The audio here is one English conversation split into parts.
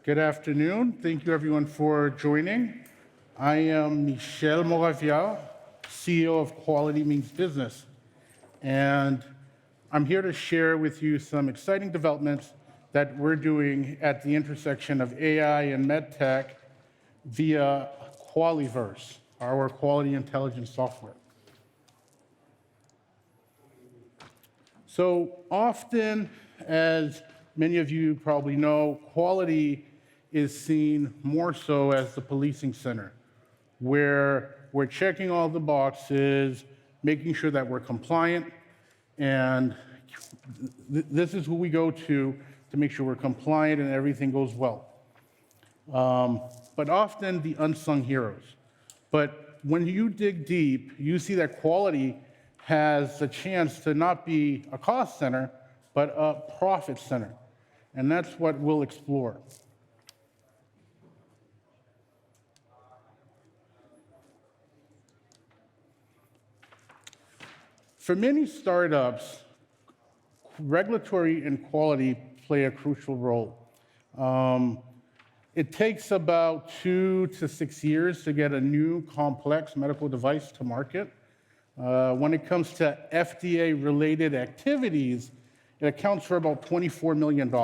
Good afternoon. Thank you, everyone, for joining. I am Michel Moravia, CEO of Quality Means Business, and I'm here to share with you some exciting developments that we're doing at the intersection of AI and Medtech via Qualiverse, our quality intelligence software. So often, as many of you probably know, quality is seen more so as the policing center, where we're checking all the boxes, making sure that we're compliant, and this is who we go to make sure we're compliant and everything goes well. But often the unsung heroes. But when you dig deep, you see that quality has the chance to not be a cost center, but a profit center. And that's what we'll explore. For many startups, regulatory and quality play a crucial role. It takes about 2 to 6 years to get a new complex medical device to market. When it comes to FDA-related activities, it accounts for about $24 million.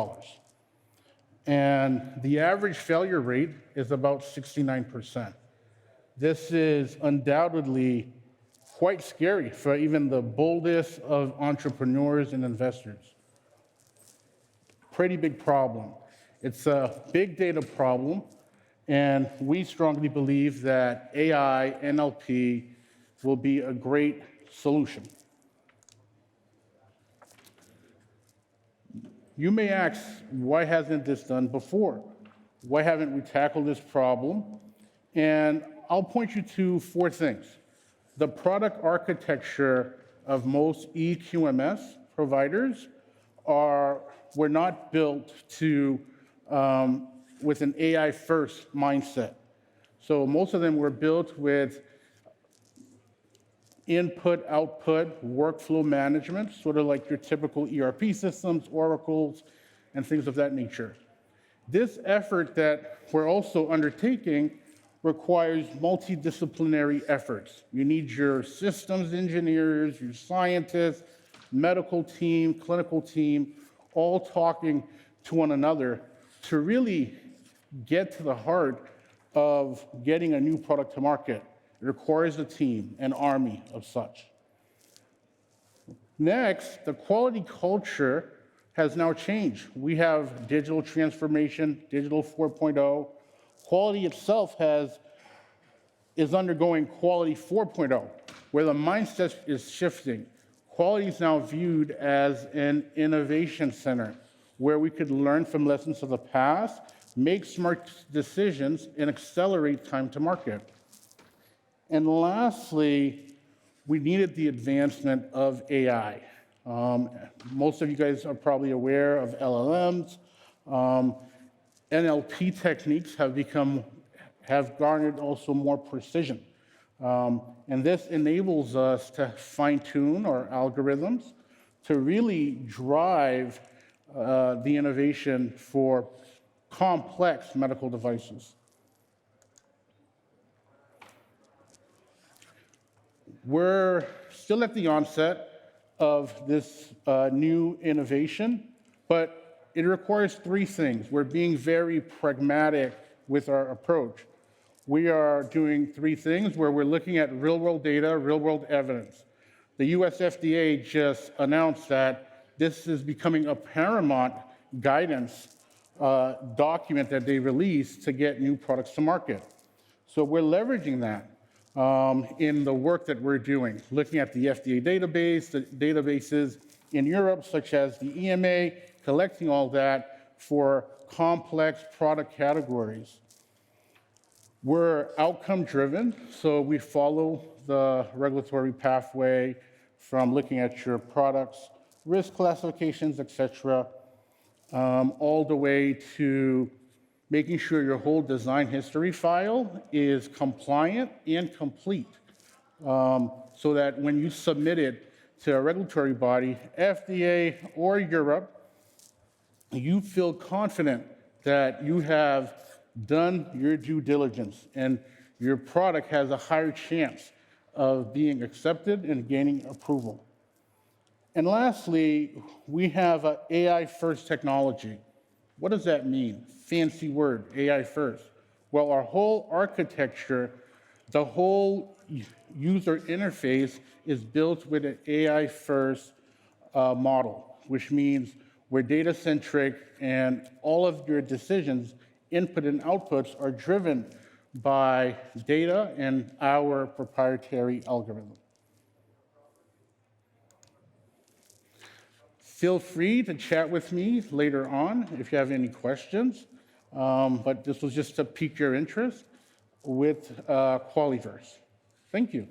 And the average failure rate is about 69%. This is undoubtedly quite scary for even the boldest of entrepreneurs and investors. Pretty big problem. It's a big data problem, and we strongly believe that AI, NLP will be a great solution. You may ask, why hasn't this done before? Why haven't we tackled this problem? And I'll point you to 4 things. The product architecture of most eQMS providers were not built with an AI-first mindset. So most of them were built with input-output workflow management, sort of like your typical ERP systems, Oracles, and things of that nature. This effort that we're also undertaking requires multidisciplinary efforts. You need your systems engineers, your scientists, medical team, clinical team, all talking to one another to really get to the heart of getting a new product to market. It requires a team, an army of such. Next, the quality culture has now changed. We have digital transformation, digital 4.0. Quality itself is undergoing quality 4.0, where the mindset is shifting. Quality is now viewed as an innovation center, where we could learn from lessons of the past, make smart decisions, and accelerate time to market. And lastly, we needed the advancement of AI. Most of you guys are probably aware of LLMs. NLP techniques have garnered also more precision. And this enables us to fine-tune our algorithms to really drive the innovation for complex medical devices. We're still at the onset of this new innovation, but it requires 3 things. We're being very pragmatic with our approach. We are doing 3 things where we're looking at real-world data, real-world evidence. The US FDA just announced that this is becoming a paramount guidance document that they release to get new products to market. So we're leveraging that in the work that we're doing, looking at the FDA database, the databases in Europe, such as the EMA, collecting all that for complex product categories. We're outcome-driven, so we follow the regulatory pathway from looking at your products, risk classifications, et cetera, all the way to making sure your whole design history file is compliant and complete, so that when you submit it to a regulatory body, FDA or Europe, you feel confident that you have done your due diligence and your product has a higher chance of being accepted and gaining approval. And lastly, we have AI-first technology. What does that mean? Fancy word, AI first. Well, our whole architecture, the whole user interface is built with an AI first model, which means we're data centric and all of your decisions, input and outputs, are driven by data and our proprietary algorithm. Feel free to chat with me later on if you have any questions, but this was just to pique your interest with Qualiverse. Thank you.